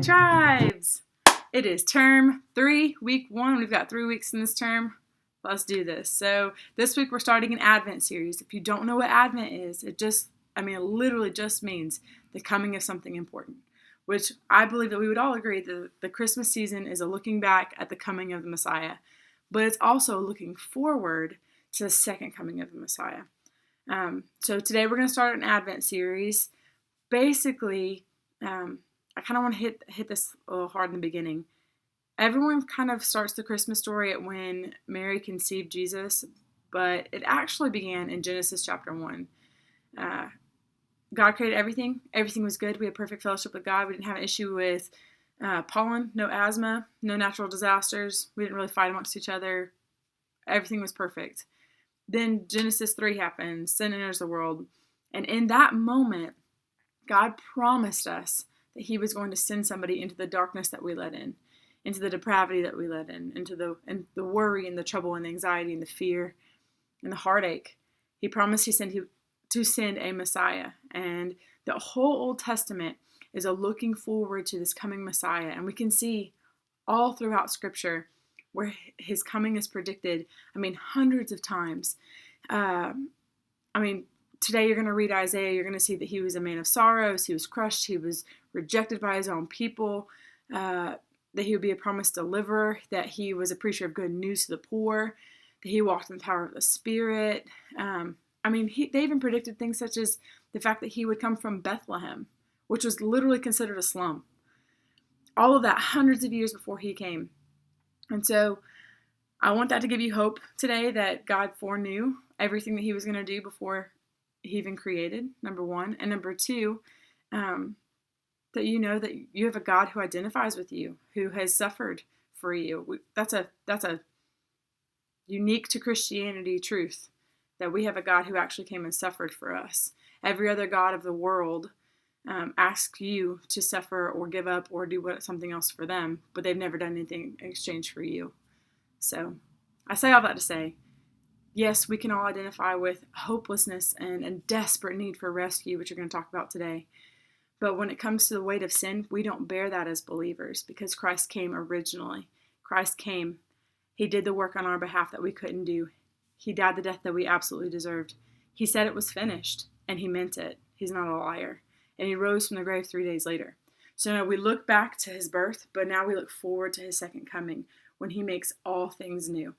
Tribes! It is term 3, week 1. We've got 3 weeks in this term. Let's do this. So this week we're starting an Advent series. If you don't know what Advent is, it literally just means the coming of something important, which I believe that we would all agree that the Christmas season is a looking back at the coming of the Messiah, but it's also looking forward to the second coming of the Messiah. So today we're going to start an Advent series. Basically, I kind of want to hit this a little hard in the beginning. Everyone kind of starts the Christmas story at when Mary conceived Jesus, but it actually began in Genesis chapter 1. God created everything. Everything was good. We had perfect fellowship with God. We didn't have an issue with pollen, no asthma, no natural disasters. We didn't really fight amongst each other. Everything was perfect. Then Genesis 3 happens. Sin enters the world. And in that moment, God promised us that he was going to send somebody into the darkness that we let in, into the depravity that we let in, into the worry and the trouble and the anxiety and the fear and the heartache. He promised to send a Messiah. And the whole Old Testament is a looking forward to this coming Messiah. And we can see all throughout Scripture where his coming is predicted, hundreds of times. Today you're going to read Isaiah, you're going to see that he was a man of sorrows, he was crushed, he was rejected by his own people, that he would be a promised deliverer, that he was a preacher of good news to the poor, that he walked in the power of the Spirit. They even predicted things such as the fact that he would come from Bethlehem, which was literally considered a slum. All of that hundreds of years before he came. And so I want that to give you hope today that God foreknew everything that he was going to do before he even created, number one. And number two, that you know that you have a God who identifies with you, who has suffered for you. That's a unique to Christianity truth, that we have a God who actually came and suffered for us. Every other God of the world asks you to suffer or give up or do something else for them, but they've never done anything in exchange for you. So I say all that to say, yes, we can all identify with hopelessness and desperate need for rescue, which we're going to talk about today. But when it comes to the weight of sin, we don't bear that as believers because Christ came originally. Christ came. He did the work on our behalf that we couldn't do. He died the death that we absolutely deserved. He said it was finished, and he meant it. He's not a liar. And he rose from the grave 3 days later. So now we look back to his birth, but now we look forward to his second coming when he makes all things new.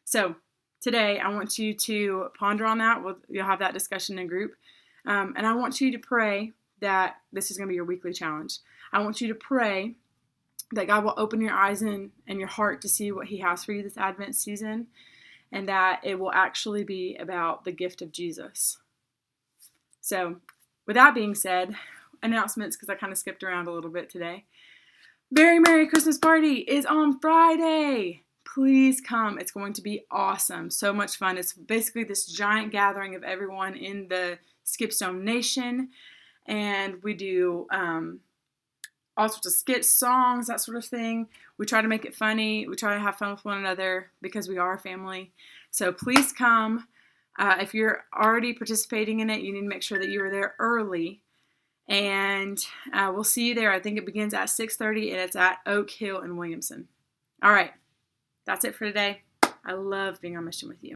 So today, I want you to ponder on that. You'll have that discussion in group. And I want you to pray that this is going to be your weekly challenge. I want you to pray that God will open your eyes and your heart to see what he has for you this Advent season, and that it will actually be about the gift of Jesus. So with that being said, announcements, because I kind of skipped around a little bit today. Very Merry Christmas Party is on Friday. Please come. It's going to be awesome. So much fun. It's basically this giant gathering of everyone in the Skipstone Nation. And we do all sorts of skits, songs, that sort of thing. We try to make it funny. We try to have fun with one another because we are a family. So please come. If you're already participating in it, you need to make sure that you are there early. And we'll see you there. I think it begins at 6:30 and it's at Oak Hill in Williamson. All right. That's it for today. I love being on mission with you.